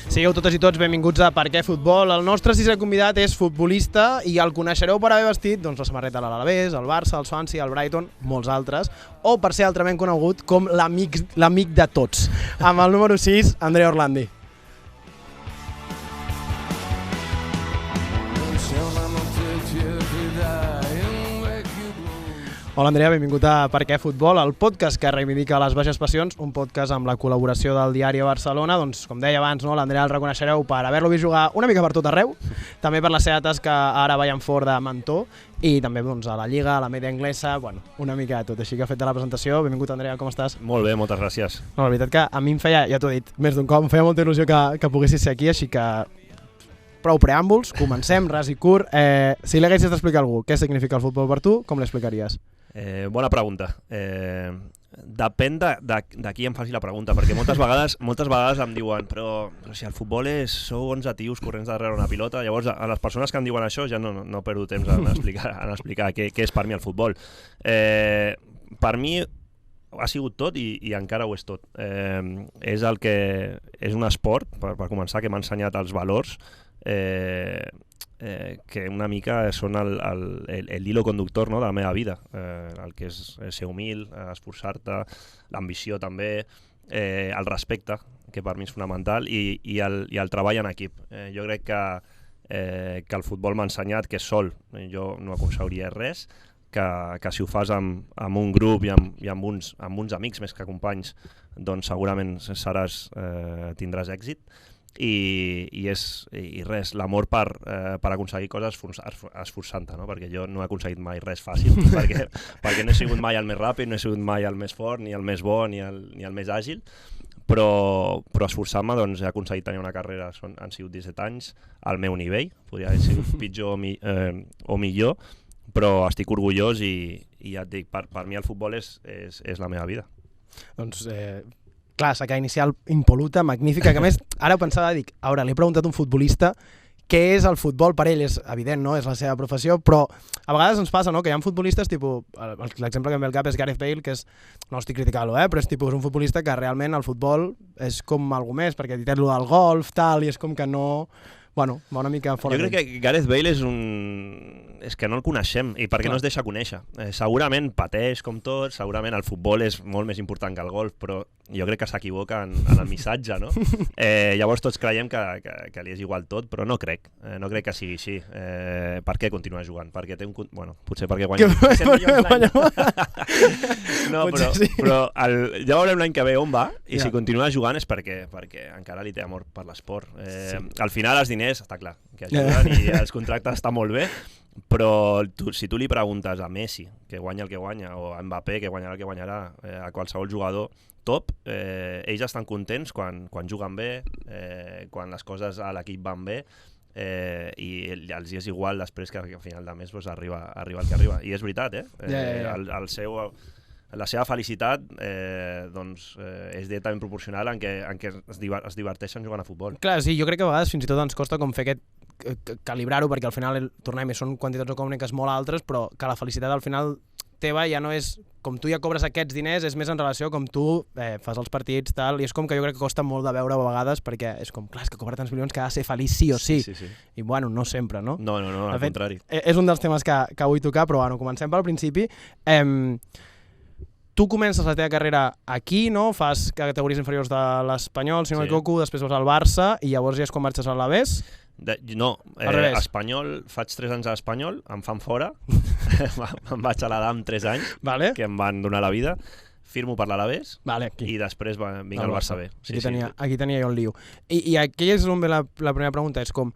Sigueu totes i tots benvinguts a Per què Futbol. El nostre sisè convidat és futbolista i el coneixereu per haver vestit la samarreta de l'Alavés, el Barça, el Swansea, el Brighton, molts altres, o per ser altrament conegut com l'amic de tots. Amb el número 6, Andrea Orlandi. Hola Andrea, benvingut a Per què Futbol, el podcast que reivindica les baixes passions, un podcast amb la col·laboració del Diari Barcelona. Doncs, com deia abans, l'Andrea el reconeixereu per haver-lo vist jugar una mica per tot arreu, també per la seva tasca ara a Bayernford de mentor i també a la Lliga, a la media anglesa, una mica de tot. Així que ha fet de la presentació. Benvingut, Andrea, com estàs? Molt bé, moltes gràcies. La veritat que a mi em feia, ja t'ho he dit més d'un cop, em feia molta il·lusió que poguessis ser aquí, així que prou preàmbuls, comencem, ras i curt. Si li haguessis d'explicar a algú què significa el futbol per tu, com l'explicaries? Bona pregunta. Depèn de qui em faci la pregunta, perquè moltes vegades em diuen però si el futbol sou 11 tios corrents darrere una pilota. Llavors a les persones que em diuen això ja no perdo temps en explicar què és per mi el futbol. Per mi ha sigut tot i encara ho és tot. És un esport, per començar, que m'ha ensenyat els valors que una mica són el hilo conductor, no, de la meva vida, el que és ser humil, esforçar-te, l'ambició també, el respecte, que per mi és fonamental, i el treball en equip. Jo crec que el futbol m'ha ensenyat que sol jo no aconseguiria res, que si ho fas amb un grup i amb uns amics més que companys, doncs segurament tindràs èxit. I res, l'amor per aconseguir coses esforçant-te, no? Perquè jo no he aconseguit mai res fàcil, perquè no he sigut mai el més ràpid, no he sigut mai el més fort, ni el més bo, ni el més àgil, però esforçant-me doncs, he aconseguit tenir una carrera, han sigut 17 anys, al meu nivell, podria haver sigut pitjor o millor, però estic orgullós i ja et dic, per mi el futbol és la meva vida. Doncs clar, saca inicial impol·luta, magnífica, que a més, ara pensava, dic, ara li he preguntat a un futbolista què és el futbol per ell, és evident, no? És la seva professió, però a vegades ens passa, no?, que hi ha futbolistes, l'exemple que em ve al cap és Gareth Bale, que és, no estic criticant-lo, però és un futbolista que realment el futbol és com alguna més, perquè té lo del golf, tal, i és com que no... va una mica fora. Jo crec que Gareth Bale és que no el coneixem i perquè no es deixa conèixer. Segurament pateix com tot, segurament el futbol és molt més important que el golf, però jo crec que s'equivoca en el missatge, no? Llavors tots creiem que li és igual tot, però no crec que sigui així. Per què continua jugant? Perquè té potser perquè guanya 100 milions l'any. No, però ja veurem l'any que ve on va, i si continua jugant és perquè encara li té amor per l'esport. Al final els diners, està clar, que ajuden i els contractes estan molt bé, però si tu li preguntes a Messi, que guanya el que guanya, o a Mbappé, que guanyarà el que guanyarà, a qualsevol jugador top, ells estan contents quan juguen bé, quan les coses a l'equip van bé, i els és igual després que al final de mes arriba el que arriba. I és veritat, la seva felicitat és directament proporcional en què es diverteixen jugant a futbol. Clar, sí, jo crec que a vegades fins i tot ens costa com fer calibrar-ho, perquè al final tornem i són quantitats econòmiques molt altres, però que la felicitat al final teva ja no és com tu ja cobres aquests diners, és més en relació com tu fas els partits, tal, i és com que jo crec que costa molt de veure a vegades, perquè és com, clar, és que cobra tants milions que ha de ser feliç sí o sí. I no sempre, no? No, al contrari. És un dels temes que vull tocar, però comencem pel principi. Tu comences la teva carrera aquí, no? Fas categories inferiors de l'Espanyol, si no m'equivoco, després vas al Barça i llavors ja és quan marxes a l'Alavés? No, Espanyol, faig 3 anys a l'Espanyol, em fan fora, me'n vaig a l'Adam 3 anys, que em van donar la vida, firmo per l'Alavés i després vinc al Barça B. Aquí tenia jo el lío. I aquí és on ve la primera pregunta, és com,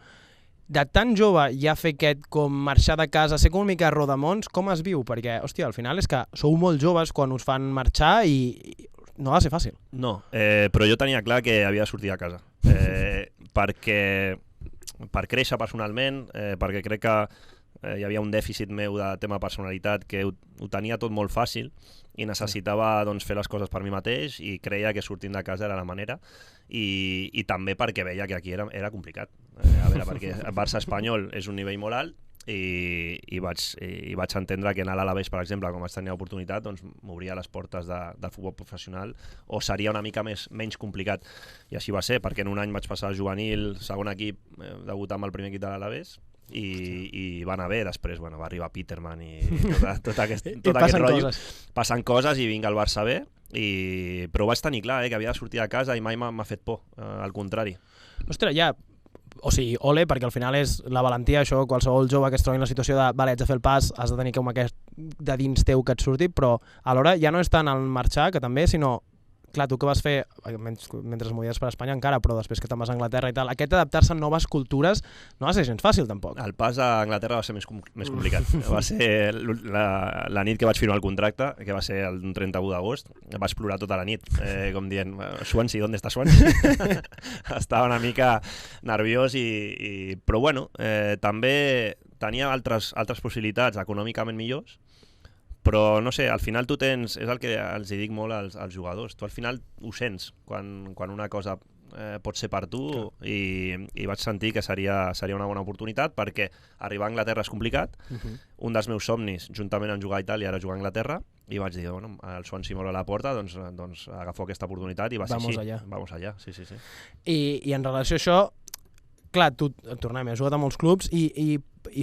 de tan jove ja fer aquest com marxar de casa, ser com una mica rodamons, com es viu? Perquè, hòstia, al final és que sou molt joves quan us fan marxar i no ha de ser fàcil. No, però jo tenia clar que havia de sortir de casa, perquè per créixer personalment, perquè crec que hi havia un dèficit meu de tema personalitat, que ho tenia tot molt fàcil i necessitava fer les coses per mi mateix i creia que sortint de casa era la manera i també perquè veia que aquí era complicat. A veure, perquè Barça-Espanyol és un nivell molt alt i vaig entendre que anar a l'Alavés, per exemple, com vaig tenir l'oportunitat, doncs m'obria les portes del futbol professional, o seria una mica menys complicat. I així va ser, perquè en un any vaig passar al juvenil, segon equip, debutar amb el primer equip de l'Alavés, i va anar bé. Després va arribar Peterman i tot aquest rotllo. Passen coses i vinga al Barça B, però ho vaig tenir clar, que havia de sortir de casa i mai m'ha fet por, al contrari. Ostres, ja, o sigui, ole, perquè al final és la valentia, això, qualsevol jove que es trobi en la situació de, vale, haig de fer el pas, has de tenir com aquest de dins teu que et surti, però alhora ja no és tant el marxar, que també, sinó, clar, tu que vas fer, mentre es movies per Espanya encara, però després que te'n vas a Anglaterra i tal, aquest adaptar-se a noves cultures no va ser gens fàcil, tampoc. El pas a Anglaterra va ser més complicat. Va ser la nit que vaig firmar el contracte, que va ser el 31 d'agost, vaig plorar tota la nit, com dient, Swansea, ¿dónde está Swansea? Estava una mica nerviós, però bueno, també tenia altres possibilitats econòmicament millors, però no sé, al final tu tens, és el que els dic molt als jugadors, tu al final ho sents quan una cosa pot ser per tu, i vaig sentir que seria una bona oportunitat, perquè arribar a Anglaterra és complicat. Un dels meus somnis, juntament amb jugar a Itàlia, era jugar a Anglaterra, i vaig dir, bueno, el Swansea m'obre la porta, doncs agafo aquesta oportunitat, i va ser així. Vamos allá, sí. I en relació a això, clar, tu, tornem, has jugat a molts clubs i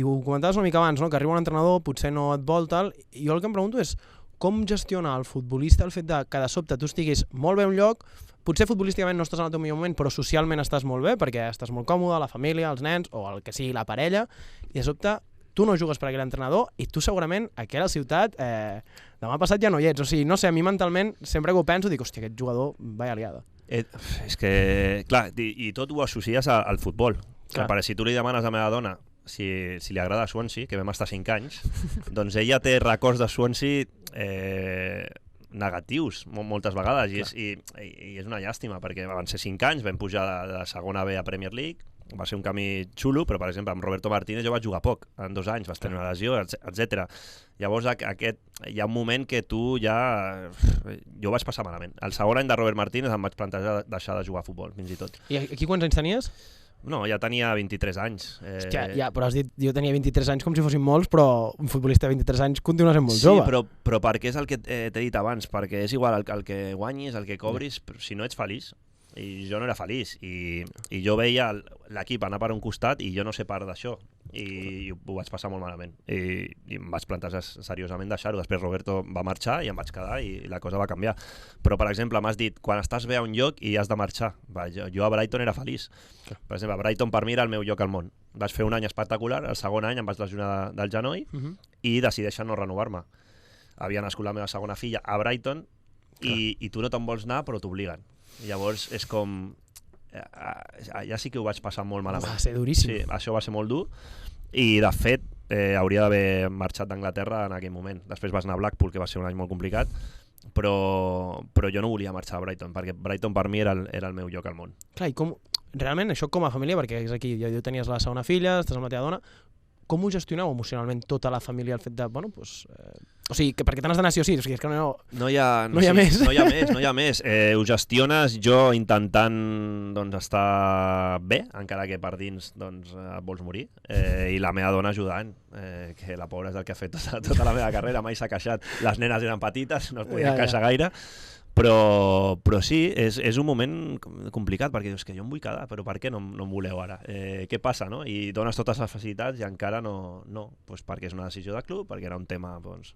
ho comentaves una mica abans, no? Que arriba un entrenador, potser no et vol, tal, i jo el que em pregunto és com gestiona el futbolista el fet de que de sobte tu estiguis molt bé a un lloc, potser futbolísticament no estàs en el teu millor moment, però socialment estàs molt bé, perquè estàs molt còmode, la família, els nens, o el que sigui, la parella, i de sobte tu no jugues per aquell entrenador i tu segurament aquí a la ciutat demà passat ja no hi ets. O sigui, no sé, a mi mentalment sempre que ho penso dic, hòstia, aquest jugador, vaya liada. És que, clar, i tot ho associes al futbol. Clar. Si tu li demanes a la meva dona si li agrada Swansea, que vam estar 5 anys, doncs ella té records de Swansea negatius moltes vegades, i és una llàstima, perquè van ser 5 anys, vam pujar de segona B a Premier League, va ser un camí xulo, però per exemple amb Roberto Martínez jo vaig jugar poc, en 2 anys, vas tenir una lesió, etc. Llavors hi ha un moment que tu ja... Jo vaig passar malament. El segon any de Robert Martínez em vaig plantejar deixar de jugar a futbol, fins i tot. I aquí quants anys tenies? No, ja tenia 23 anys. Hòstia, ja, però has dit, jo tenia 23 anys com si fossin molts, però un futbolista de 23 anys continua sent molt jove. Sí, però perquè és el que t'he dit abans, perquè és igual el que guanyis, el que cobris, però si no ets feliç. I jo no era feliç, i jo veia l'equip anar per un costat i jo no sé part d'això, i ho vaig passar molt malament, i em vaig plantejar seriosament deixar-ho. Després Roberto va marxar i em vaig quedar i la cosa va canviar. Però per exemple m'has dit, quan estàs bé a un lloc i has de marxar, jo a Brighton era feliç. Per exemple, Brighton per mi era el meu lloc al món. Vaig fer un any espectacular, el segon any em vaig lesionar del genoll i decideixen no renovar-me. Havia nascut la meva segona filla a Brighton i tu no te'n vols anar però t'obliguen. Llavors és com... Ja sí que ho vaig passar molt malament. Va ser duríssim. Sí, això va ser molt dur, i de fet hauria d'haver marxat d'Anglaterra en aquell moment. Després vas anar a Blackpool, que va ser un any molt complicat, però jo no volia marxar a Brighton, perquè Brighton per mi era el meu lloc al món. Clar, i com... Realment, això com a família, perquè és aquí, ja tenies la segona filla, estàs amb la teva dona, com ho gestioneu emocionalment tota la família, el fet de, bueno, doncs... O sigui, perquè te n'has d'anar sí o sí, o sigui, és que no hi ha més. No hi ha més. Ho gestiones jo intentant estar bé, encara que per dins et vols morir, i la meva dona ajudant, que la pobra és el que ha fet tota la meva carrera, mai s'ha queixat. Les nenes eren petites, no es podien queixar gaire, però sí, és un moment complicat, perquè dius que jo em vull quedar, però per què no em voleu ara? Què passa, no? I dones totes les facilitats i encara no, doncs perquè és una decisió de club, perquè era un tema, doncs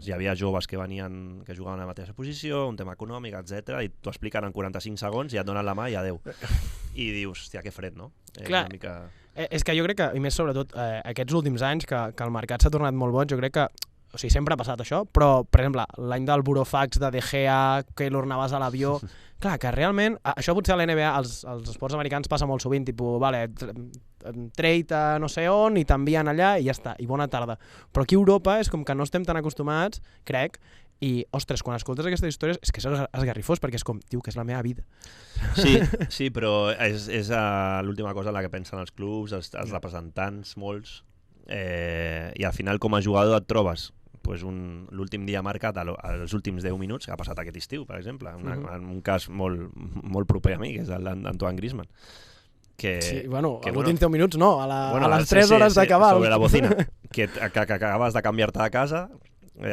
hi havia joves que jugaven a la mateixa posició, un tema econòmic, etc. I t'ho expliquen en 45 segons i et donen la mà i adeu. I dius, hòstia, que fred, no? Clar, és que jo crec que, i més sobretot aquests últims anys que el mercat s'ha tornat molt boig, jo crec que, o sigui, sempre ha passat això, però, per exemple, l'any del Burofax, de Gea, Keylor Navas a l'avió, clar, que realment, això potser a l'NBA, als esports americans passa molt sovint, tipus, vale, trade a no sé on i t'envien allà i ja està, i bona tarda. Però aquí a Europa és com que no estem tan acostumats, crec, i, ostres, quan escoltes aquestes històries és que és esgarrifós, perquè és com, tio, que és la meva vida. Sí, però és l'última cosa en la que pensen els clubs, els representants, molts, i al final com a jugador et trobes l'últim dia marcat als últims 10 minuts, que ha passat aquest estiu, per exemple, en un cas molt proper a mi, que és el d'Antoine Griezmann. Sí, bueno, que, als últims 10 minuts no, a les 3 sí, hores d'acabar. Sobre la bocina, que acabes de canviar-te de casa,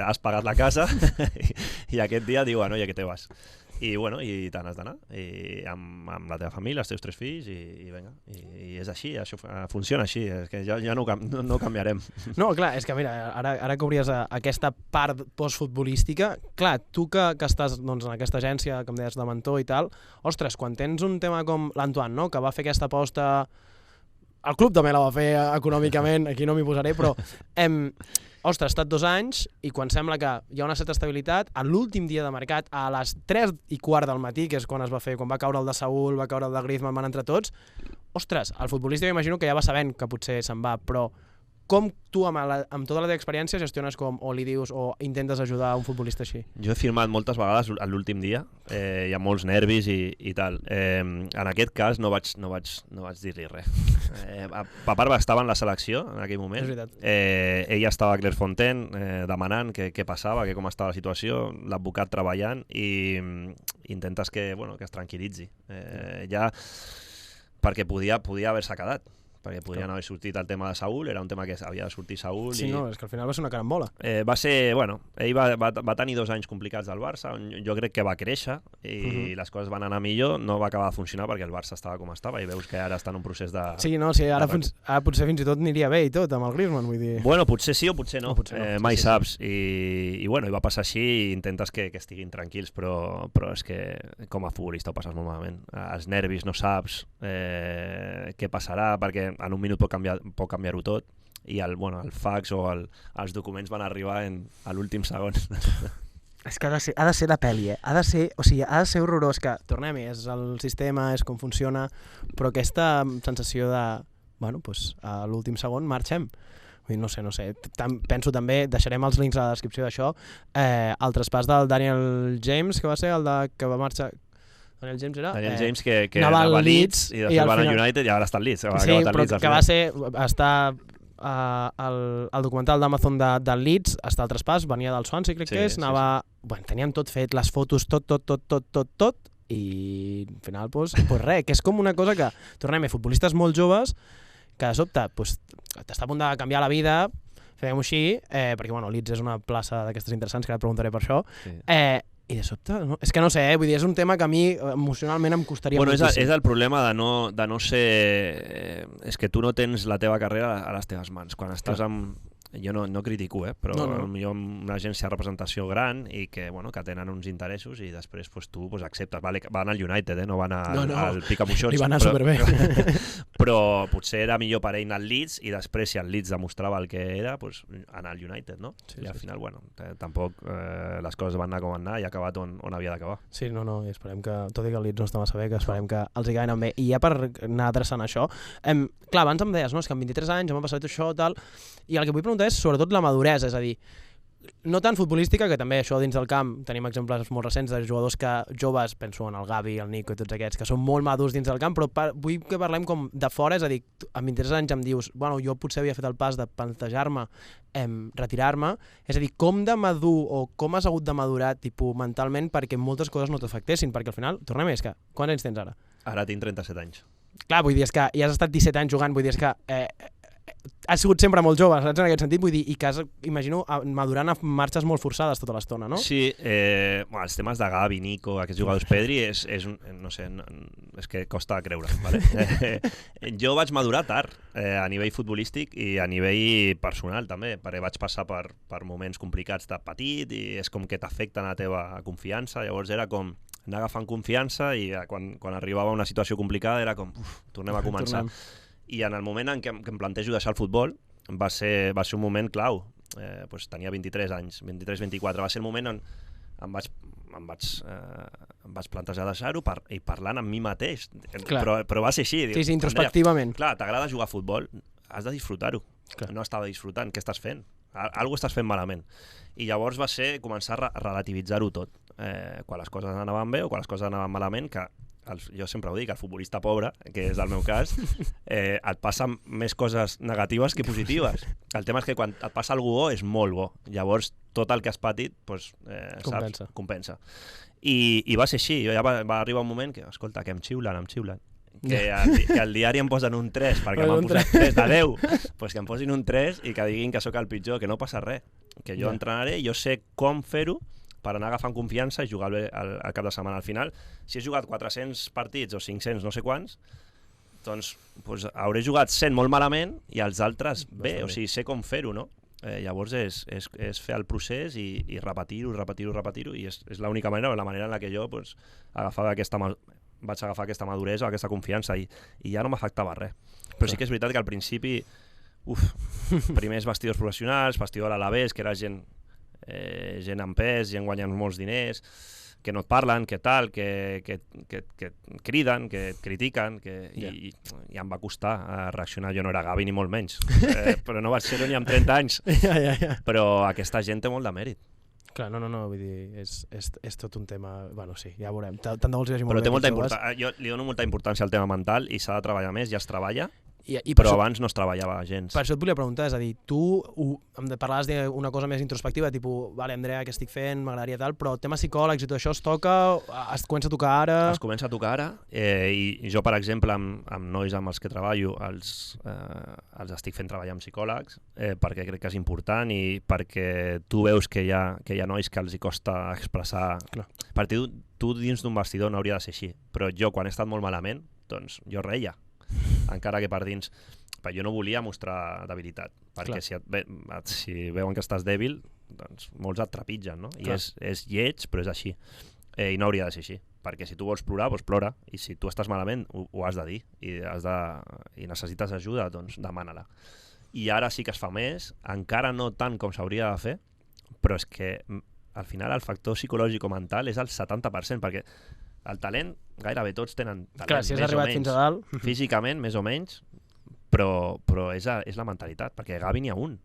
has pagat la casa i aquest dia diu, bueno, ja que te vas. I bueno, i te n'has d'anar amb la teva família, els teus 3 fills i vinga, i és així, això funciona així, és que ja no ho canviarem. No, clar, és que mira, ara que obries aquesta part postfutbolística, clar, tu que estàs doncs, en aquesta agència que em deies de mentor i tal, ostres, quan tens un tema com l'Antoine, no?, que va fer aquesta aposta, el club també la va fer econòmicament, aquí no m'hi posaré, però ostres, ha estat 2 anys i quan sembla que hi ha una certa estabilitat, a l'últim dia de mercat, a les 3:15 del matí, que és quan es va fer, quan va caure el de Saúl, va caure el de Griezmann, van entre tots, ostres, el futbolista m'imagino que ja va sabent que potser se'n va, però com tu amb tota la teva experiència gestiones o li dius o intentes ajudar un futbolista així? Jo he firmat moltes vegades a l'últim dia, hi ha molts nervis i tal. En aquest cas no vaig dir-li res. A part estava en la selecció en aquell moment, ella estava a Clairefontaine demanant què passava, com estava la situació, l'advocat treballant i intentes que es tranquil·litzi. Ja perquè podia haver-se quedat, perquè podrien haver sortit el tema de Saúl, era un tema que havia de sortir Saúl. Sí, no, és que al final va ser una carambola. Va ser, ell va tenir 2 anys complicats al Barça, on jo crec que va créixer i les coses van anar millor, no va acabar de funcionar perquè el Barça estava com estava i veus que ara està en un procés de... Sí, no, sí, ara potser fins i tot aniria bé i tot amb el Griezmann, vull dir... Bueno, potser sí o potser no, mai saps. I va passar així i intentes que estiguin tranquils, però és que com a futbolista ho passes molt malament. Els nervis, no saps què passarà, perquè en un minut pot canviar-ho tot i el fax o els documents van arribar a l'últim segon. És que ha de ser la pel·li, ha de ser horrorós, que tornem-hi, és el sistema, és com funciona, però aquesta sensació de, a l'últim segon marxem. No sé, penso també, deixarem els links a la descripció d'això, el traspàs del Daniel James, que va ser el que va marxar... Daniel James que anava al Leeds i després va anar al United i ara està al Leeds. Sí, però que el documental d'Amazon del Leeds, està al traspàs, venia del Swansea, crec que és, anava... Teníem tot fet, les fotos, tot, i al final, doncs res, que és com una cosa que, tornem-hi, futbolistes molt joves, que de sobte t'està a punt de canviar la vida, fem-ho així, perquè Leeds és una plaça d'aquestes interessants, que ara et preguntaré per això, i de sobte, és que no sé, vull dir, és un tema que a mi emocionalment em costaria moltíssim. És el problema de no ser... És que tu no tens la teva carrera a les teves mans. Quan estàs amb... Jo no critico, però potser una agència de representació gran i que tenen uns interessos i després tu acceptes. Van al United, no van al Picamuixons. Li van anar superbé. Però potser era millor per ell anar al Leeds i després, si el Leeds demostrava el que era, anar al United, no? I al final, tampoc les coses van anar com van anar i ha acabat on havia d'acabar. Sí, i esperem que, tot i que el Leeds no està massa bé, que esperem que els hi acabin bé. I ja per anar adreçant això, clar, abans em deies, és que amb 23 anys m'ha passat això, tal, i el que vull preguntar és sobretot la maduresa, és a dir, no tan futbolística, que també això dins del camp tenim exemples molt recents de jugadors joves, penso en el Gavi, el Nico i tots aquests, que són molt madurs dins del camp, però vull que parlem com de fora, és a dir, amb 23 anys em dius, jo potser havia fet el pas de plantejar-me retirar-me, és a dir, com de madur o com has hagut de madurar mentalment perquè moltes coses no t'afectessin, perquè al final, tornem-hi, és que, quants anys tens ara? Ara tinc 37 anys. Clar, vull dir, és que ja has estat 17 anys jugant, vull dir, és que has sigut sempre molt jove, saps, en aquest sentit, vull dir, i que has, imagino, madurant a marxes molt forçades tota l'estona, no? Sí, els temes de Gavi, Nico, aquests jugadors, Pedri, no sé, és que costa creure, ¿vale? Jo vaig madurar tard, a nivell futbolístic i a nivell personal també, perquè vaig passar per moments complicats de petit i és com que t'afecten a la teva confiança, llavors era com anar agafant confiança i quan arribava una situació complicada era com, tornem a començar. I en el moment en què em plantejo deixar el futbol va ser un moment clau. Tenia 23 anys, 23-24, va ser el moment on em vaig plantejar deixar-ho i parlant amb mi mateix, però va ser així. Sí, introspectivament. Clar, t'agrada jugar a futbol, has de disfrutar-ho. No estava disfrutant, què estàs fent? Algo estàs fent malament. I llavors va ser començar a relativitzar-ho tot. Quan les coses anaven bé o quan les coses anaven malament, que jo sempre ho dic, el futbolista pobre, que és el meu cas, et passen més coses negatives que positives. El tema és que quan et passa alguna bo és molt bo. Llavors tot el que has patit compensa. I va ser així. Ja va arribar un moment que, escolta, que em xiulen. que al diari em posen un 3 perquè m'han posat 3 de 10, doncs que em posin un 3 i que diguin que sóc el pitjor, que no passa res, que jo entrenaré, jo sé com fer-ho per anar agafant confiança i jugar bé al cap de setmana. Al final, si he jugat 400 partits o 500, no sé quants, doncs hauré jugat 100 molt malament i els altres bé, o sigui, sé com fer-ho, no? Llavors és fer el procés i repetir-ho, i és l'única manera, la manera en la que jo vaig agafar aquesta maduresa, aquesta confiança, i ja no m'afectava res. Però sí que és veritat que al principi, primers vestidors professionals, vestidor a l'Alavés, que era gent amb pes, gent guanyant molts diners, que no et parlen, que tal, que criden, que et critiquen, i em va costar reaccionar. Jo no era Gavi ni molt menys, però no vaig ser-ho ni amb 30 anys. Però aquesta gent té molt de mèrit. Clar, no, vull dir, és tot un tema... Bueno, sí, ja veurem. Tant de vols hi hagi molt bé. Però té molta importància. Jo li dono molta importància al tema mental i s'ha de treballar més, ja es treballa, però abans no es treballava gens. Per això et volia preguntar, és a dir, tu em parlaves d'una cosa més introspectiva, tipus, vale, Andrea, què estic fent, m'agradaria tal, però temes psicòlegs i tot això es toca, es comença a tocar ara... Es comença a tocar ara, i jo, per exemple, amb nois amb els que treballo, els estic fent treballar amb psicòlegs, perquè crec que és important i perquè tu veus que hi ha nois que els hi costa expressar... Perquè tu dins d'un vestidor no hauria de ser així, però jo, quan he estat molt malament, doncs jo reia. Encara que per dins, però jo no volia mostrar debilitat, perquè si veuen que estàs dèbil, doncs molts et trepitgen, no? I és lleig, però és així, i no hauria de ser així, perquè si tu vols plorar, doncs plora, i si tu estàs malament ho has de dir, i necessites ajuda, doncs demana-la. I ara sí que es fa més, encara no tant com s'hauria de fer, però és que al final el factor psicològic o mental és el 70%, perquè el talent, gairebé tots tenen talent, clar, si has arribat fins a dalt, físicament, més o menys, però és la mentalitat, perquè Gavi n'hi ha un.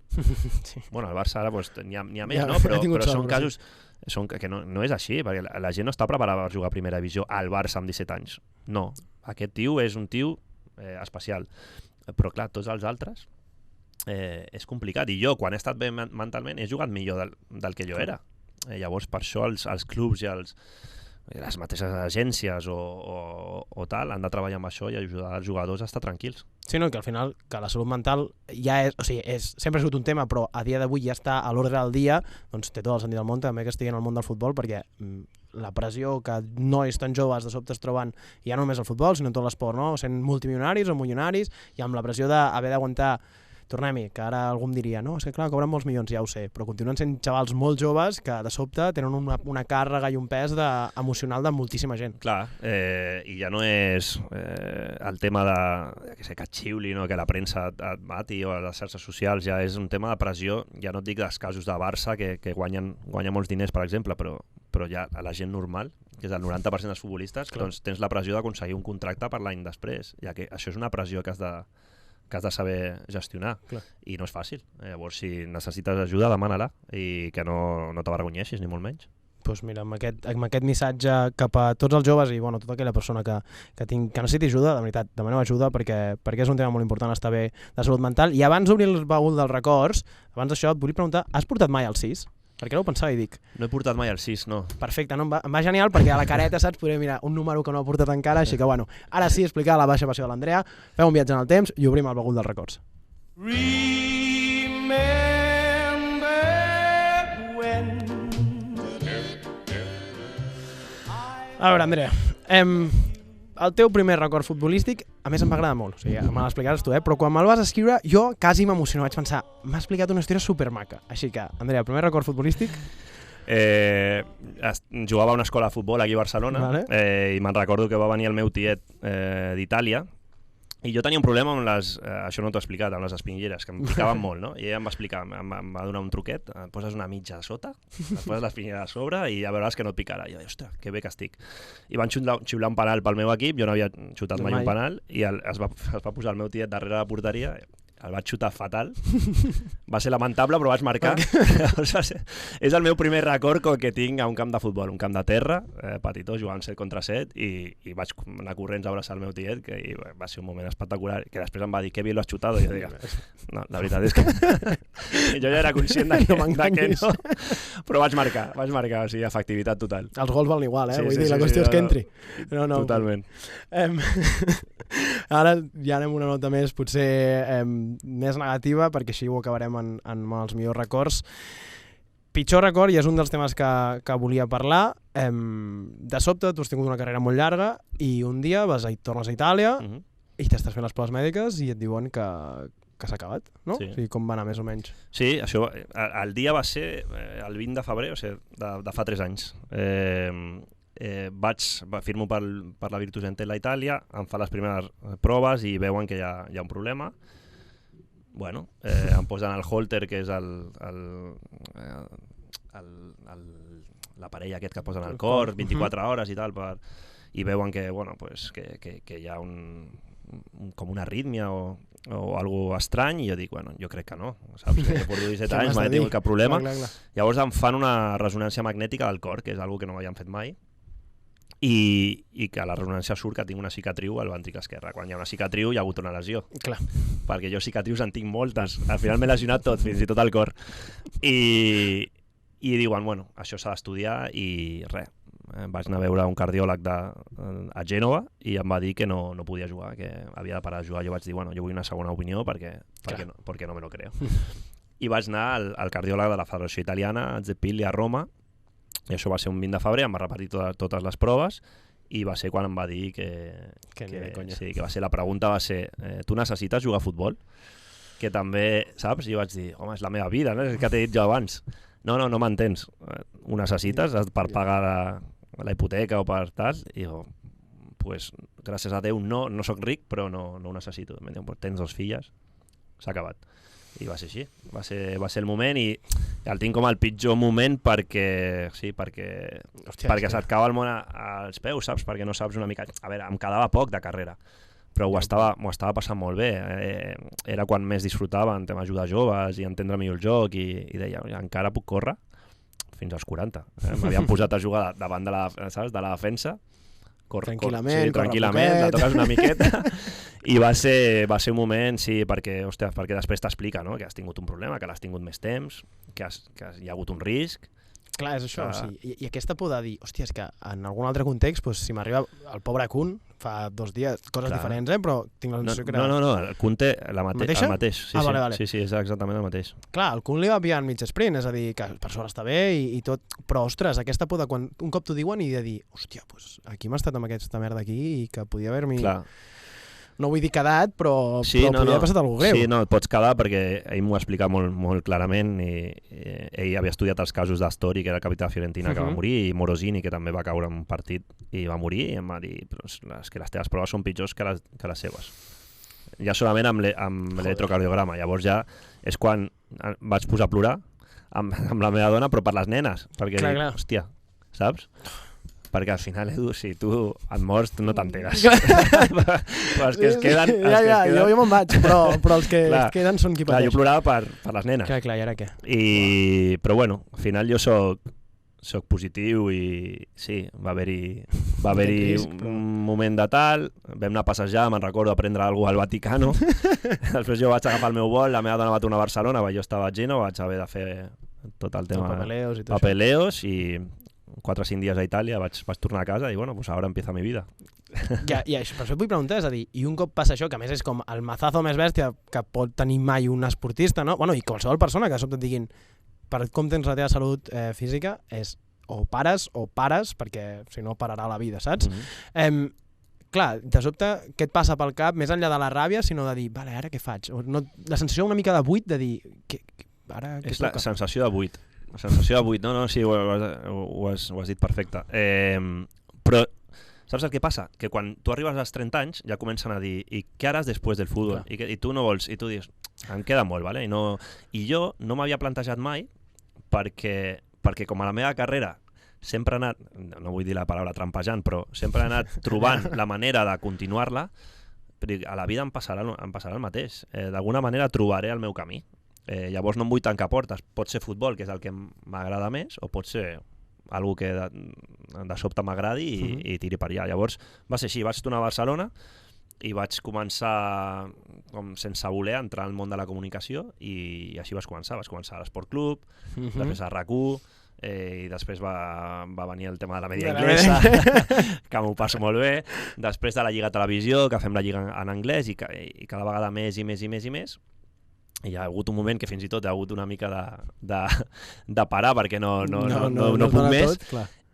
Bueno, al Barça ara n'hi ha més, no? Però són casos que no és així, perquè la gent no està preparada per jugar a primera divisió al Barça amb 17 anys. No, aquest tio és un tio especial. Però clar, tots els altres és complicat. I jo, quan he estat bé mentalment, he jugat millor del que jo era. Llavors, per això els clubs i les mateixes agències o tal han de treballar amb això i ajudar els jugadors a estar tranquils. Sí, no, que al final que la salut mental ja sempre ha sigut un tema, però a dia d'avui ja està a l'ordre del dia, doncs té tot el sentit del món també que estigui en el món del futbol, perquè la pressió que nois tan joves de sobte es troben ja no només al futbol, sinó en tot l'esport, no? Sent multimilionaris o milionaris i amb la pressió d'haver d'aguantar. Tornem-hi, que ara algú em diria, no, és que clar, cobren molts milions, ja ho sé, però continuen sent xavals molt joves que de sobte tenen una càrrega i un pes emocional de moltíssima gent. Clar, i ja no és el tema que et xiuli, no? Que la premsa et mati o a les xarxes socials, ja és un tema de pressió, ja no et dic dels casos de Barça que guanyen molts diners, per exemple, però ja a la gent normal, que és el 90% dels futbolistes, doncs tens la pressió d'aconseguir un contracte per l'any després, ja que això és una pressió que has de saber gestionar. Clar. I no és fàcil. Llavors, si necessites ajuda, demana-la i que no t'avergonyeixis, ni molt menys. Doncs mira, amb aquest missatge cap a tots els joves i tota aquella persona que necessiti ajuda, de veritat, demaneu ajuda perquè és un tema molt important estar bé de salut mental. I abans d'obrir el baúl dels records, abans d'això et volia preguntar, has portat mai el 6? Perquè no ho pensava i dic... No he portat mai el 6, no. Perfecte, no? Em va genial perquè a la careta, saps, podré mirar un número que no he portat encara, així que bueno, ara sí, explicar la baixa passió de l'Andrea, fem un viatge en el temps i obrim el baúl dels records. Remember when... A veure, Andrea, el teu primer record futbolístic, a més em va agradar molt, o sigui, me l'explicaràs tu, però quan me'l vas escriure jo quasi m'emociono, vaig pensar, m'ha explicat una història supermaca. Així que, Andrea, primer record futbolístic? Jugava a una escola de futbol aquí a Barcelona, vale. I me'n recordo que va venir el meu tiet d'Itàlia, i jo tenia un problema amb això no t'ho he explicat, amb les espinyeres, que em picaven molt, no? I ella em va explicar, em va donar un truquet, et poses una mitja a sota, et poses l'espinllera a sobre i ja veuràs que no et picarà. I jo, ostres, que bé que estic. I van xiular un penal pel meu equip, jo no havia xutat mai un penal, i es va posar el meu tiet darrere la porteria el vaig xutar fatal, va ser lamentable però vaig marcar. És el meu primer record que tinc a un camp de futbol, un camp de terra, petitó, jugant 7 contra 7 i vaig anar corrents a abraçar el meu tiet i va ser un moment espectacular, que després em va dir que bien lo has xutado i jo dic, no, la veritat és que jo ja era conscient que no, però vaig marcar, o sigui, efectivitat total. Els gols valen igual, vull dir, la qüestió és que entri. No. Totalment. Ara ja anem una nota més, potser més negativa, perquè així ho acabarem en els millors records. Pitjor record, i és un dels temes que volia parlar. De sobte, tu has tingut una carrera molt llarga i un dia tornes a Itàlia i t'estàs fent les proves mèdiques i et diuen que s'ha acabat, no? Sí. O sigui, com va anar més o menys? Sí, això, el dia va ser el 20 de febrer, o sigui, de fa 3 anys. Firmo per la Virtus Entella a Itàlia, em fa les primeres proves i veuen que hi ha un problema. Bueno, em posen el holter, que és l'aparell aquest que posen al cor, 24 hores i tal, i veuen que, bueno, pues, que hi ha com una arrítmia o algo estrany, i jo dic, bueno, jo crec que no, saps? Que porto 17 anys, mai he tingut cap problema. Clar. Llavors em fan una resonància magnètica del cor, que és algo que no m'havien fet mai, i que a la resonància surt que tinc una cicatriu al ventricle esquerre. Quan hi ha una cicatriu hi ha hagut una lesió. Clar. Perquè jo cicatrius en tinc moltes. Al final m'he lesionat tot, fins i tot el cor. I diuen, bueno, això s'ha d'estudiar i res. Vaig anar a veure un cardiòleg a Gènova i em va dir que no podia jugar, que havia de parar de jugar. Jo vaig dir, bueno, jo vull una segona opinió perquè no me lo creo. I vaig anar al cardiòleg de la Federació Italiana, a Zeppili, a Roma, i això va ser un 20 de febrer, em va repetir totes les proves i va ser quan em va dir que va ser la pregunta va ser, tu necessites jugar a futbol? Que també, saps? I vaig dir, home, és la meva vida, no? És que t'he dit jo abans. No m'entens. Ho necessites per pagar la hipoteca o per tal? I jo, pues, gràcies a Déu no soc ric, però no ho necessito. Tens 2 filles, s'ha acabat. I va ser així, va ser el moment i el tinc com el pitjor moment perquè se't cau el món als peus, saps? Perquè no saps una mica... A veure, em quedava poc de carrera, però m'ho estava passant molt bé. Era quan més disfrutava en tema ajudar joves i entendre millor el joc i deia, encara puc córrer fins als 40. M'havien posat a jugar davant de la defensa, tranquil·lament, la toques una miqueta i va ser un moment, sí, perquè després t'explica, no? Que has tingut un problema, que l'has tingut més temps, que hi ha hagut un risc. Clar, és això, sí. I aquesta por de dir, hòstia, és que en algun altre context, doncs, si m'arriba el pobre Kun, fa 2 dies, coses diferents, però tinc la sensació que era... No, el Kun té el mateix. Sí, vale. Sí, és exactament el mateix. Clar, el Kun li va pillar en mig sprint, és a dir, que per sort està bé i tot, però, ostres, aquesta por de quan un cop t'ho diuen i de dir, hòstia, doncs aquí m'ha estat amb aquesta merda aquí i que podia haver-m'hi... No vull dir quedat, però podia haver passat alguna cosa greu. Sí, no, et pots quedar perquè ell m'ho ha explicat molt, molt clarament i ell havia estudiat els casos d'Astori, que era el capità de Fiorentina, que va morir, i Morosini, que també va caure en un partit i va morir, i em va dir que les teves proves són pitjors que les seves. Ja solament amb l'electrocardiograma. Llavors ja és quan vaig posar a plorar amb la meva dona, però per les nenes, perquè dic, hòstia, saps? Perquè al final, Edu, si tu et mors, tu no t'enteres. Però els que es queden... Jo me'n vaig, però els que es queden són qui pateix. Jo plorava per les nenes. Clar, i ara què? Però bueno, al final jo soc positiu i sí, va haver-hi un moment de tal, vam anar a passejar, me'n recordo a prendre alguna cosa al Vaticano, després jo vaig agafar el meu vol, la meva dona va tornar a Barcelona, jo estava a Gènova, vaig haver de fer tot el tema papeleos i 4 o 5 dies a Itàlia, vaig tornar a casa i bueno, pues ara empieza mi vida. Ja, per això et vull preguntar, és a dir, i un cop passa això, que a més és com el mazazo més bèstia que pot tenir mai un esportista, no? Bueno, i qualsevol persona que de sobte et diguin per com tens la teva salut física és o pares, perquè si no pararà la vida, saps? Clar, de sobte, què et passa pel cap, més enllà de la ràbia, sinó de dir, vale, ara què faig? La sensació una mica de buit, de dir, ara què és la sensació de buit. La sensació de buit, sí, ho has dit perfecte. Però saps el que passa? Que quan tu arribes als 30 anys ja comencen a dir, i què haràs després del futbol? I tu no vols, i tu dius, em queda molt, ¿vale? I jo no m'havia plantejat mai perquè com a la meva carrera sempre he anat, no vull dir la paraula trampejant, però sempre he anat trobant la manera de continuar-la, però a la vida em passarà el mateix. D'alguna manera trobaré el meu camí. Llavors no em vull tancar portes. Pot ser futbol, que és el que m'agrada més, o pot ser algo que de sobte m'agradi i tiri per allà. Llavors va ser així, vaig tornar a Barcelona i vaig començar, com sense voler, a entrar al món de la comunicació i així vaig començar. Vaig començar a l'Esport Club, després a RAC1, i després va venir el tema de la media inglesa, que m'ho passo molt bé, després de la Lliga Televisió, que fem la Lliga en anglès i cada vegada més i més i més i més. I hi ha hagut un moment que fins i tot hi ha hagut una mica de parar perquè no puc més.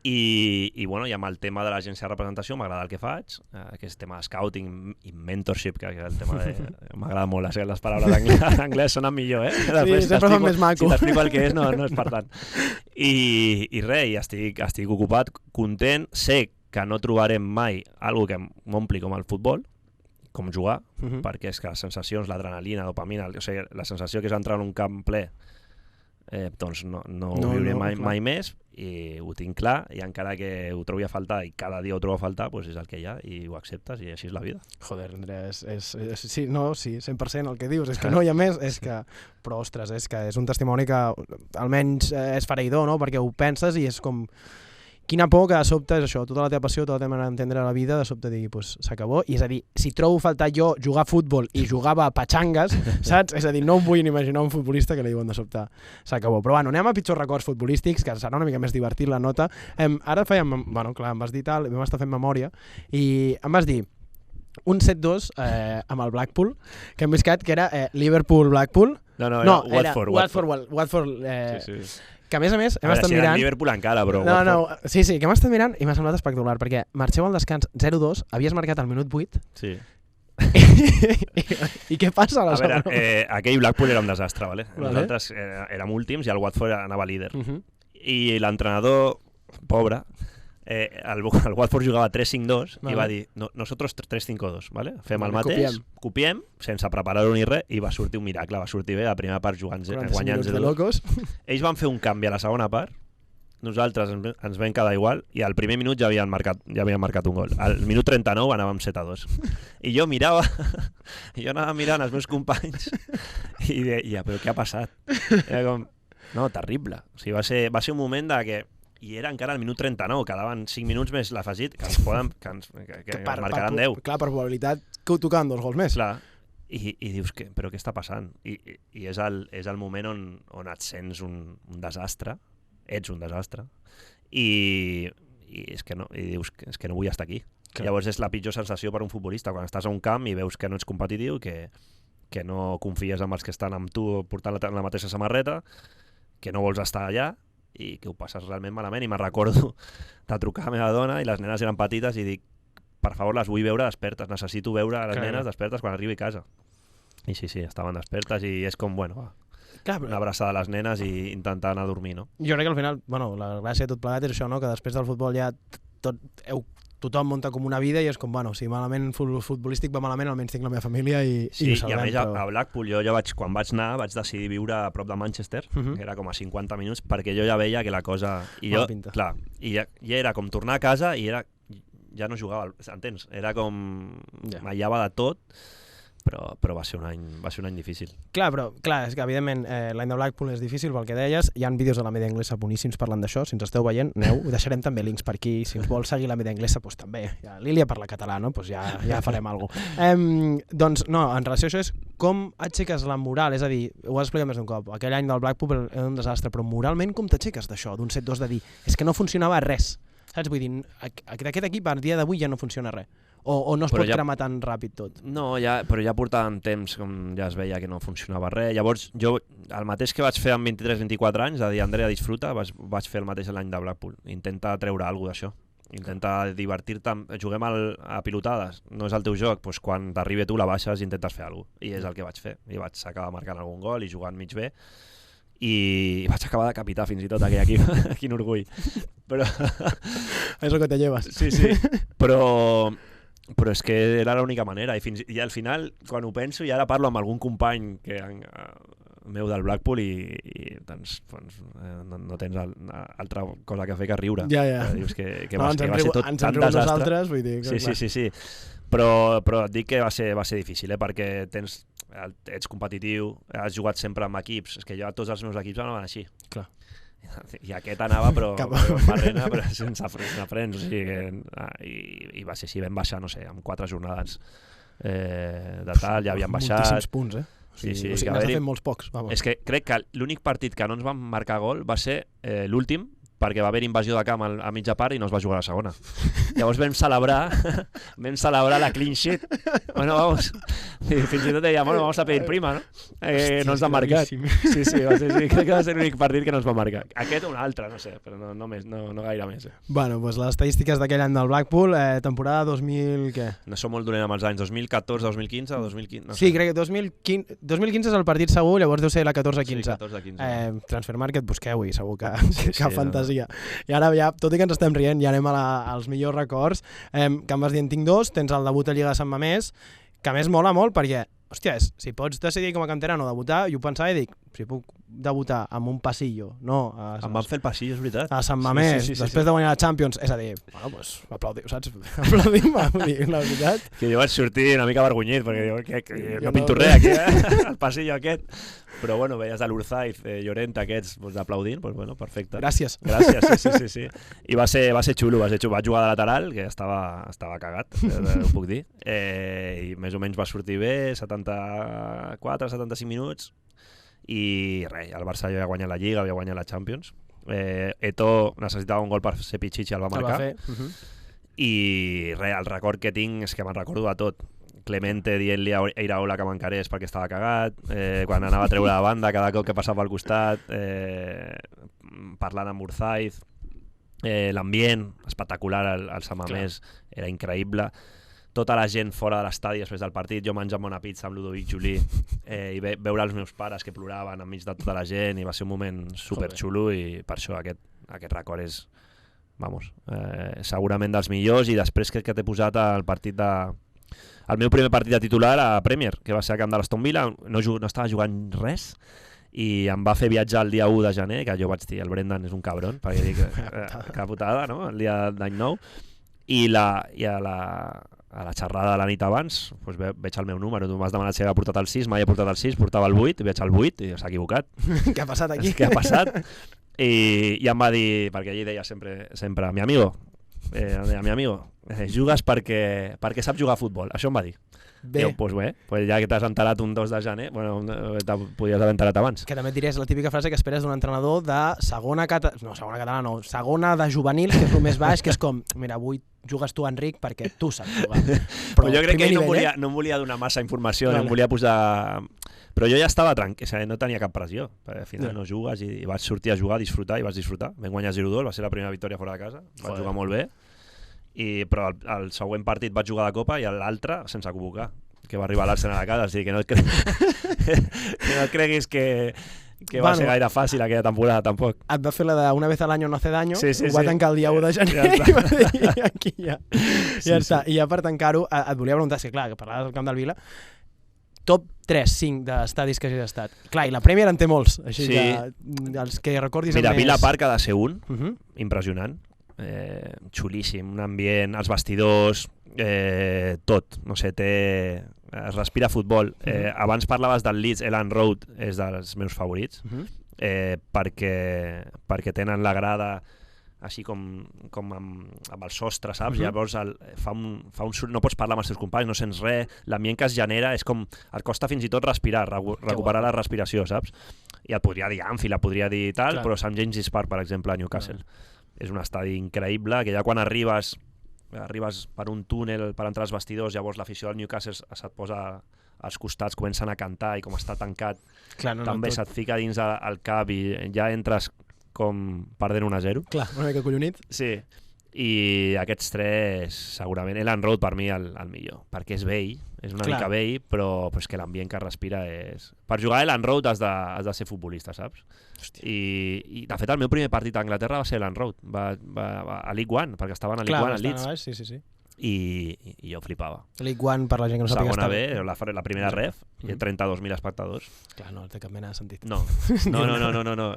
I bueno, i amb el tema de l'agència de representació m'agrada el que faig, que és tema de scouting i mentorship, que és el tema de... M'agrada molt, les paraules en anglès sonen millor, Després, sí, sempre fan més maco. Si t'explico el que és, no és per tant. I res, estic ocupat, content, sé que no trobarem mai algo que m'ompli com el futbol, com jugar, perquè és que les sensacions, l'adrenalina, dopamina, o sigui, la sensació que és entrar en un camp ple, doncs no ho viuré mai més, i ho tinc clar, i encara que ho trobi a faltar i cada dia ho trobo a faltar, doncs és el que hi ha i ho acceptes i així és la vida. Joder, Andrea, sí, 100% el que dius, és que no hi ha més, però ostres, és que és un testimoni que almenys és fareïdor, no? Perquè ho penses i és com... Quina por que de sobte és això, tota la teva passió, tota la teva manera d'entendre la vida, de sobte digui, pues s'acabó, i és a dir, si trobo a faltar jo jugar a futbol i jugava a patxangues, saps? És a dir, no em vull ni imaginar un futbolista que li diuen de sobte s'acabó. Però bueno, anem a pitjors records futbolístics, que serà una mica més divertit la nota. Ara fèiem, bueno, clar, em vas dir tal, vam estar fent memòria, i em vas dir un 7-2 amb el Blackpool, que hem viscat, que era Liverpool-Blackpool. No, era Watford. Sí. Que a més hem estat mirant... Liverpool encara, però... No, sí, que hem estat mirant i m'ha semblat espectacular, perquè marxeu al descans 0-2, havies marcat al minut 8... Sí. I què passa a la segona? A veure, aquell Blackpool era un desastre, ¿vale? Nosaltres érem últims i el Watford anava líder. I l'entrenador, pobre, el Watford jugava 3-5-2 i va dir, nosotros 3-5-2, ¿vale? Fem el mateix, copiem, sense preparar-ho ni res, i va sortir un miracle, va sortir bé, la primera part guanyant 0-2. Ells van fer un canvi a la segona part, nosaltres ens vam quedar igual, i al primer minut ja havien marcat un gol. Al minut 39 anàvem 7-2. I jo anava mirant els meus companys i deia, però què ha passat? Era com, no, terrible. O sigui, va ser un moment de que i era encara al minut 39, quedaven 5 minuts més l'afegit, que ens marcaran 10. Clar, per probabilitat que ho tocaven 2 gols més. Clar, i dius, però què està passant? I és el moment on et sents un desastre, ets un desastre, i és que no, i dius, és que no vull estar aquí. Clar. Llavors és la pitjor sensació per un futbolista, quan estàs a un camp i veus que no ets competitiu, que no confies en els que estan amb tu portant la mateixa samarreta, que no vols estar allà, i que ho passes realment malament. I me'n recordo de trucar a la meva dona i les nenes eren petites i dic, per favor, les vull veure despertes, necessito veure les nenes despertes quan arribi a casa. I sí, estaven despertes i és com, bueno, una abraçada a les nenes i intentar anar a dormir, no? Jo crec que al final, bueno, la gràcia de tot plegat és això, no? Que després del futbol ja tothom munta com una vida i és com, bueno, si malament futbolístic va malament, almenys tinc la meva família i ho salvem. I a més a Blackpool, quan vaig anar, vaig decidir viure a prop de Manchester, que era com a 50 minuts, perquè jo ja veia que la cosa... Clar, i ja era com tornar a casa i ja no jugava, entens? Era com... m'aïllava de tot, però va ser un any difícil. Clar, és que evidentment l'any de Blackpool és difícil pel que deies, hi ha vídeos de la media anglesa boníssims parlant d'això, si ens esteu veient, aneu, deixarem també links per aquí, si ens vol seguir la media anglesa, doncs també, l'Ilia parla català, no? Doncs ja farem alguna cosa. Doncs no, en relació a això és com aixeques la moral, és a dir, ho has explicat més d'un cop, aquell any del Blackpool era un desastre, però moralment com t'aixeques d'això, d'un 7-2 de dir, és que no funcionava res, saps? Vull dir, aquest equip a dia d'avui ja no funciona res. O no es pot cremar tan ràpid tot? No, però ja portàvem temps, com ja es veia que no funcionava res. Llavors, jo, el mateix que vaig fer amb 23-24 anys, de dir, Andrea, disfruta, vaig fer el mateix l'any de Blackpool. Intenta treure alguna cosa d'això. Intenta divertir-te. Juguem a pilotades, no és el teu joc, doncs quan t'arribi tu la baixes i intentes fer alguna cosa. I és el que vaig fer. I vaig acabar marcant algun gol i jugant mig bé. I vaig acabar de capità fins i tot aquell equip. Quin orgull. Però... És el que te lleves. Sí. Però és que era l'única manera i al final, quan ho penso, i ara parlo amb algun company meu del Blackpool i doncs, no tens altra cosa que fer que riure. Dius que va ser tot tan desastre. Vull dir, sí. Però et dic que va ser difícil, perquè ets competitiu, has jugat sempre amb equips, és que jo tots els meus equips anaven així. Clar. I aquest anava però barrena, però sense frens, o sigui, i va ser així, vam baixar, no sé, amb 4 jornades de tal, ja havíem baixat. Moltíssims punts, Sí, n'has fet molts pocs. És que crec que l'únic partit que no ens van marcar gol va ser l'últim, perquè va haver invasió de camp a mitja part i no es va jugar a la segona. Llavors vam celebrar la clean sheet. Bueno, vamos. I fins i tot dèiem, bueno, vamos a pedir prima, no? No ens han marcat. Sí, crec que va ser l'únic partit que no ens va marcar. Aquest o un altre, no sé, però no gaire més. Bueno, doncs les estadístiques d'aquell any del Blackpool, temporada 2000, què? No som molt dolent amb els anys, 2014, 2015 o 2015? No sé. Sí, crec que 2015 és el partit segur, llavors deu ser la 14-15. Sí, 14-15. Transfermarket, busqueu-hi, segur que fantasia. I ara ja, tot i que ens estem rient, ja anem als millors records, que em vas dir en tinc 2, tens el debut a Lliga de Sant Mamés, que a més mola molt perquè, hòstia, si pots decidir com a canterano debutar, jo ho pensava i dic, si puc debutar amb un passillo, no? Em van fer el passillo, és veritat. A Sant Mamés, després de guanyar la Champions, és a dir, bueno, doncs aplaudim, saps? Aplaudim-me, la veritat. Que jo vaig sortir una mica avergonyit, perquè diu, no pinto res aquí, el passillo aquest. Però bueno, veies de l'Urzaiz, Llorente, aquests aplaudint, doncs bueno, perfecte. Gràcies, sí. I va ser xulo, vaig jugar de lateral, que estava cagat, ho puc dir, i més o menys va sortir bé, 74-75 minuts, i res, el Barça havia guanyat la Lliga, havia guanyat la Champions. Eto'o necessitava un gol per ser Pichichi, el va marcar. I res, el record que tinc és que me'n recordo de tot. Clemente dient-li a Iraola que m'encarés perquè estava cagat, quan anava a treure la banda cada cop que passava pel costat, parlant amb Urzaiz, l'ambient espectacular al Sant Mamés, era increïble. Tota la gent fora de l'estadi després del partit, jo menjant una pizza amb Ludovic Juli i veure els meus pares que ploraven enmig de tota la gent, i va ser un moment superxulo, i per això aquest record és, segurament dels millors. I després crec que t'he posat el meu primer partit de titular a Premier, que va ser a camp de l'Aston Villa, no estava jugant res, i em va fer viatjar el dia 1 de gener, que jo vaig dir, el Brendan és un cabron, perquè dic, que putada, no?, el dia d'any nou, i a la xerrada de la nit abans doncs veig el meu número, tu m'has demanat si havia portat el 6, mai he portat el 6, portava el 8, veig el 8 i s'ha equivocat. Què ha passat aquí? Què ha passat? I em va dir, perquè ell deia sempre mi amigo, jugues perquè saps jugar a futbol, això em va dir. Bé. Doncs bé, ja que t'has enterat un 2 de gener, bueno, te podies haver enterat abans. Que també et diré, és la típica frase que esperes d'un entrenador de segona de juvenil, que és el més baix, que és com, mira, avui jugues tu, Enric, perquè tu saps jugar. Però jo crec que ell no em volia donar massa informació, no em volia posar... Però jo ja estava tranquil, no tenia cap pressió. Al final no jugues i vaig sortir a jugar, a disfrutar, i vaig disfrutar. Vam guanyar 0-2, va ser la primera victòria fora de casa, vaig jugar molt bé. Però el següent partit vaig jugar de Copa i l'altre sense convocar, que va arribar l'Arsenal a casa, o sigui que no et creguis que va ser gaire fàcil aquella temporada, tampoc. Et va fer la de una vez al año no hace daño, ho va tancar el dia 1 de gener i va dir, aquí ja està. I ja per tancar-ho, et volia preguntar, és que clar, que parlaves del camp del Vila, top 3-5 d'estadis que hagis estat. Clar, i la Premier en té molts, així que els que recordis... Mira, Vila Park ha de ser un, impressionant. Xulíssim, un ambient, els vestidors, tot, no sé, es respira futbol. Abans parlaves del Leeds, Elland Road és dels meus favorits, perquè tenen la grada així com amb el sostre, saps? Llavors fa un soroll, no pots parlar amb els teus companys, no sents res, l'ambient que es genera és com, et costa fins i tot respirar, recuperar la respiració, saps? I et podria dir Anfield, et podria dir tal, però St. James's Park, per exemple, a Newcastle. És un estadi increïble, que ja quan arribes per un túnel per entrar als vestidors, llavors l'afició del Newcastle se't posa als costats, comencen a cantar, i com està tancat, també se't fica dins el cap i ja entres com perdent 1-0. Clar, una mica collonit. Sí, i aquests tres segurament. Elland Road per mi el millor, perquè és vell, és una mica vell, però és que l'ambient que respira és... Per jugar a Elland Road has de ser futbolista, saps? I de fet el meu primer partit a Anglaterra va ser Elland Road, a League One, perquè estaven a League One al Leeds. Sí. i jo flipava. League One, per la gent que no sàpiga... Segona B, la primera ref, i 32.000 espectadors. Clar, no té cap mena de sentit. No.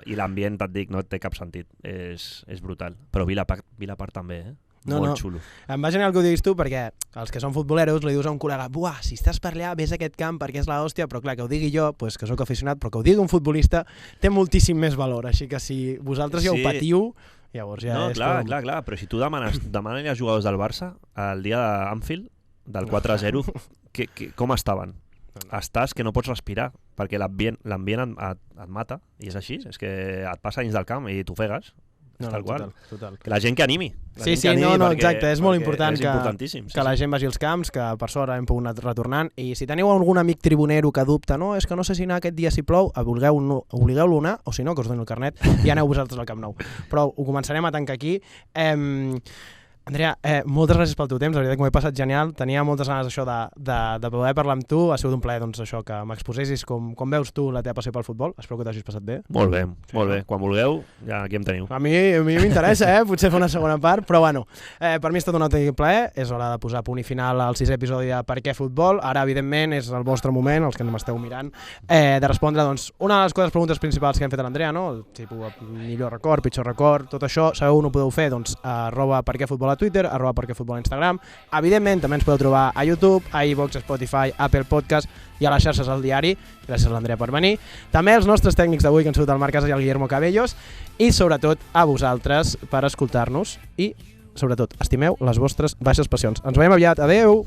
I l'ambient, et dic, no té cap sentit. És brutal. Però Vilapart també, molt xulo. Em va genial que ho diguis tu, perquè els que són futboleros li dius a un col·lega, buah, si estàs per allà, vés a aquest camp perquè és l'hòstia, però clar, que ho digui jo, pues, que sóc aficionat, però que ho digui un futbolista té moltíssim més valor, així que si vosaltres ja ho patiu, llavors ja és... No, clar, però si tu demanes als jugadors del Barça el dia d'Anfield, del 4-0, com estaven? Estàs que no pots respirar, perquè l'ambient et mata, i és així, és que et passa dins del camp i t'ofegues. Total. Que la gent que animi. Exacte, és molt important que la gent vagi als camps, que per sort hem pogut anar retornant, i si teniu algun amic tribunero que dubta, no, és que no sé si anar aquest dia si plou, obligueu-lo a anar, o si no, que us doni el carnet, i aneu vosaltres al Camp Nou. Però ho començarem a tancar aquí. Andrea, moltes gràcies pel teu temps, la veritat que m'ho he passat genial, tenia moltes ganes això de poder parlar amb tu, ha sigut un plaer doncs, això que m'exposessis com veus tu la teva passió pel futbol, espero que t'hagis passat bé. Molt bé, quan vulgueu, ja aquí em teniu. A mi m'interessa, potser fer una segona part, però bueno, per mi ha estat un autèntic plaer, és hora de posar punt i final al 6è episodi de Per què Futbol, ara evidentment és el vostre moment, els que m'esteu mirant, de respondre doncs, una de les preguntes principals que hem fet a l'Andrea, no? El tipus millor record, pitjor record, tot això, sabeu on ho podeu fer, doncs @perquefutbol a Twitter, @perquefutbol a Instagram. Evidentment, també ens podeu trobar a YouTube, a iVoox, Spotify, Apple Podcast i a les xarxes al diari. Gràcies a l'Andrea per venir. També els nostres tècnics d'avui, que han sigut el Marc Casas i el Guillermo Cabellos. I sobretot a vosaltres per escoltar-nos i, sobretot, estimeu les vostres baixes passions. Ens veiem aviat. Adeu!